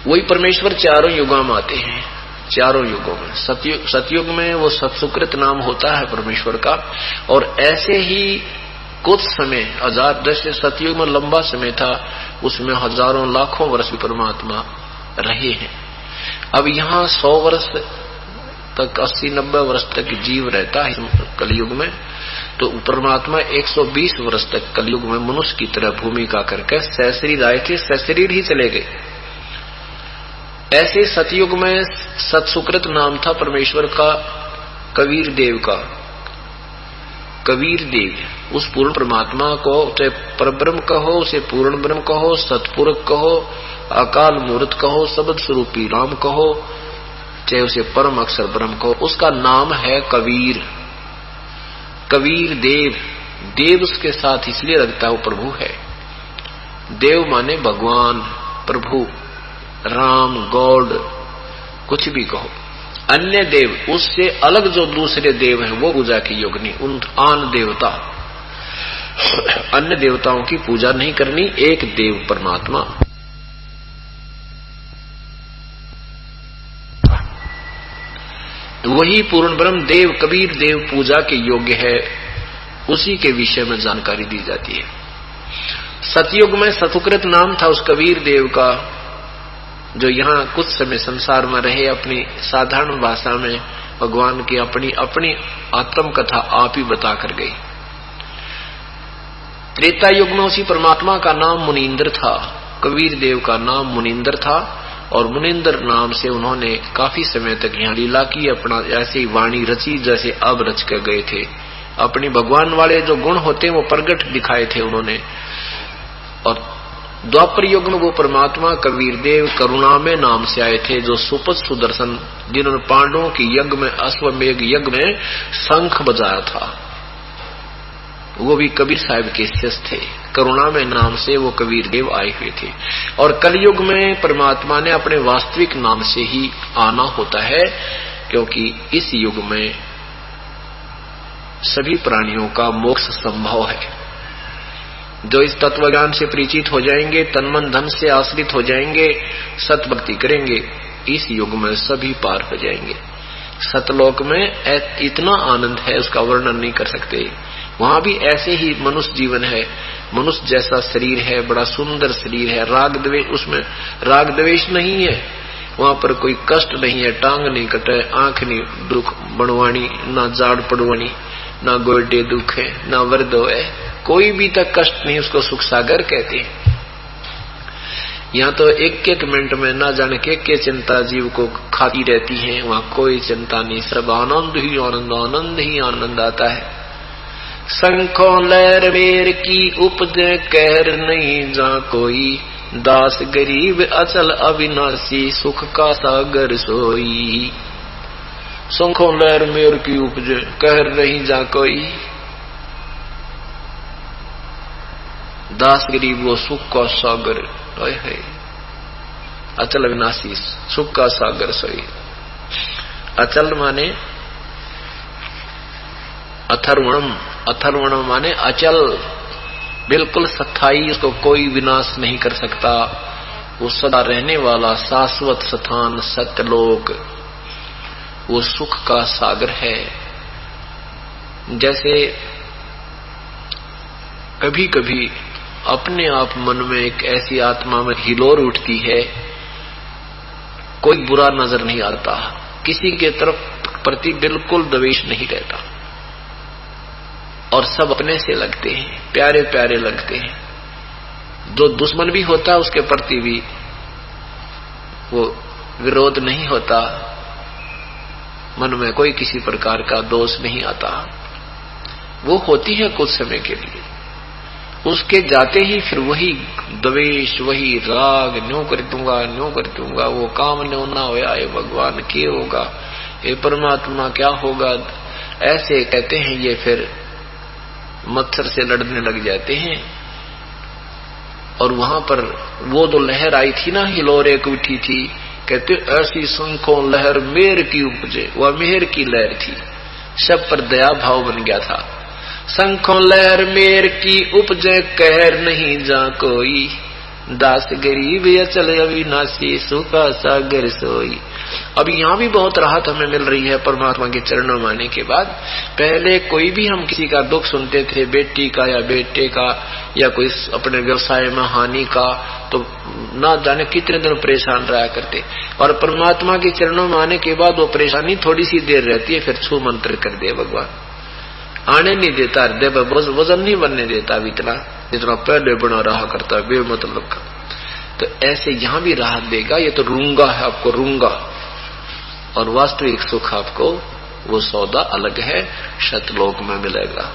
वही परमेश्वर चारों युगों में आते हैं, चारों युगों में। सतयुग में वो सत्सुकृत नाम होता है परमेश्वर का, और ऐसे ही कुछ समय हजार, जैसे सतयुग में लंबा समय था, उसमें हजारों लाखों वर्ष भी परमात्मा रहे हैं। अब यहाँ 100 वर्ष तक, 80-90 वर्ष तक जीव रहता है कलयुग में, तो परमात्मा 120 वर्ष तक कलयुग में मनुष्य की तरह भूमिका करके सशरीर आए थे, सशरीर ही चले गए। ऐसे सतयुग में सत्सुकृत नाम था परमेश्वर का कबीर देव का। कबीर देव उस पूर्ण परमात्मा को, चाहे परब्रह्म कहो, उसे पूर्ण ब्रह्म कहो, सतपुरुष कहो, अकाल मूर्त कहो, शब्द स्वरूपी राम कहो, चाहे उसे परम अक्षर ब्रह्म कहो, उसका नाम है कबीर। कबीर देव, देव उसके साथ इसलिए लगता है वो प्रभु है। देव माने भगवान, प्रभु, राम, गॉड, कुछ भी कहो। अन्य देव, उससे अलग जो दूसरे देव हैं वो पूजा की योग्य नहीं। उन आन देवता, अन्य देवताओं की पूजा नहीं करनी, एक देव परमात्मा। वही पूर्ण ब्रह्म देव कबीर देव पूजा के योग्य है, उसी के विषय में जानकारी दी जाती है। सतयुग में सतुकृत नाम था उस कबीर देव का, जो यहाँ कुछ समय संसार में रहे, अपनी साधारण भाषा में भगवान की अपनी अपनी आत्म कथा आप ही बता कर गई। त्रेता युग में उसी परमात्मा का नाम मुनींद्र था, कबीर देव का नाम मुनींद्र था, और मुनींद्र नाम से उन्होंने काफी समय तक यहाँ लीला की, अपना ऐसी वाणी रची जैसे अब रच कर गए थे। अपनी भगवान वाले जो गुण होते हैं वो प्रगट दिखाए थे उन्होंने। और द्वापर युग में वो परमात्मा कबीर देव करुणामय नाम से आए थे, जो सुपथ सुदर्शन, जिन्होंने पांडवों की यज्ञ में, अश्वमेघ यज्ञ में शंख बजाया था, वो भी कबीर साहब के शिष्य थे। करुणामय नाम से वो कबीर देव आए हुए थे। और कलयुग में परमात्मा ने अपने वास्तविक नाम से ही आना होता है, क्योंकि इस युग में सभी प्राणियों का मोक्ष संभव है। जो इस तत्व ज्ञान से परिचित हो जाएंगे, तन मन धन से आश्रित हो जाएंगे, सत भक्ति करेंगे, इस युग में सभी पार हो जाएंगे। सतलोक में इतना आनंद है, उसका वर्णन नहीं कर सकते। वहां भी ऐसे ही मनुष्य जीवन है, मनुष्य जैसा शरीर है, बड़ा सुंदर शरीर है, राग द्वेष, उसमें राग द्वेष नहीं है, वहां पर कोई कष्ट नहीं है, टांग नहीं कटे, आंख नहीं दुख बनवानी, ना जाड़ पड़वानी, ना गोडे दुख है, ना वर्दो है, कोई भी तक कष्ट नहीं, उसको सुख सागर कहते हैं। यहाँ तो एक एक मिनट में ना जाने के चिंता जीव को खाती रहती है, वहां कोई चिंता नहीं, सब आनंद ही आनंद, आनंद ही आनंद आता है। शंखों लहर मेर की उपज कहर नहीं जा कोई, दास गरीब अचल अविनाशी सुख का सागर सोई। शंखों लहर मेर की उपज कहर नहीं जा कोई, दास गरीब वो सुख का सागर है, अचल अविनाशी सुख का सागर सोई। अचल माने अथर्वणम, अथर्वणम माने अचल, बिल्कुल स्थायी, उसको कोई विनाश नहीं कर सकता, वो सदा रहने वाला शाश्वत स्थान सत्यलोक, वो सुख का सागर है। जैसे कभी कभी अपने आप मन में एक ऐसी आत्मा में हिलोर उठती है, कोई बुरा नजर नहीं आता, किसी के तरफ प्रति बिल्कुल द्वेष नहीं रहता, और सब अपने से लगते हैं, प्यारे प्यारे लगते हैं। जो दुश्मन भी होता है उसके प्रति भी वो विरोध नहीं होता, मन में कोई किसी प्रकार का दोष नहीं आता। वो होती है कुछ समय के लिए, उसके जाते ही फिर वही द्वेष, वही राग, न्यों कर दूंगा, वो काम न्यों ना होया, ये भगवान क्या होगा, ये परमात्मा क्या होगा, ऐसे कहते हैं। ये फिर मच्छर से लड़ने लग जाते हैं। और वहां पर वो जो लहर आई थी ना, हिलोर एक उठी थी, कहते ऐसी शंखों लहर मेर की उपजे, वह मेहर की लहर थी, सब पर दया भाव बन गया था। शंखों लहर मेर की उपजे कहर नहीं जा कोई, दास गरीब अचल अविनाशी सुखा सागर सोई। अब यहाँ भी बहुत राहत हमें मिल रही है परमात्मा के चरणों में आने के बाद। पहले कोई भी हम किसी का दुख सुनते थे, बेटी का या बेटे का या कोई अपने व्यवसाय में हानि का, तो ना जाने कितने दिन परेशान रहा करते। और परमात्मा के चरणों में आने के बाद वो परेशानी थोड़ी सी देर रहती है, फिर छू मंत्र कर दे भगवान, आने नहीं देता, हृदय पर वजन नहीं बनने देता इतना जितना पहले बना रहा करता है बेमतलब का। तो ऐसे यहां भी राहत देगा। ये तो रूंगा है आपको, रूंगा, और वास्तविक सुख आपको वो सौदा अलग है, शतलोक में मिलेगा।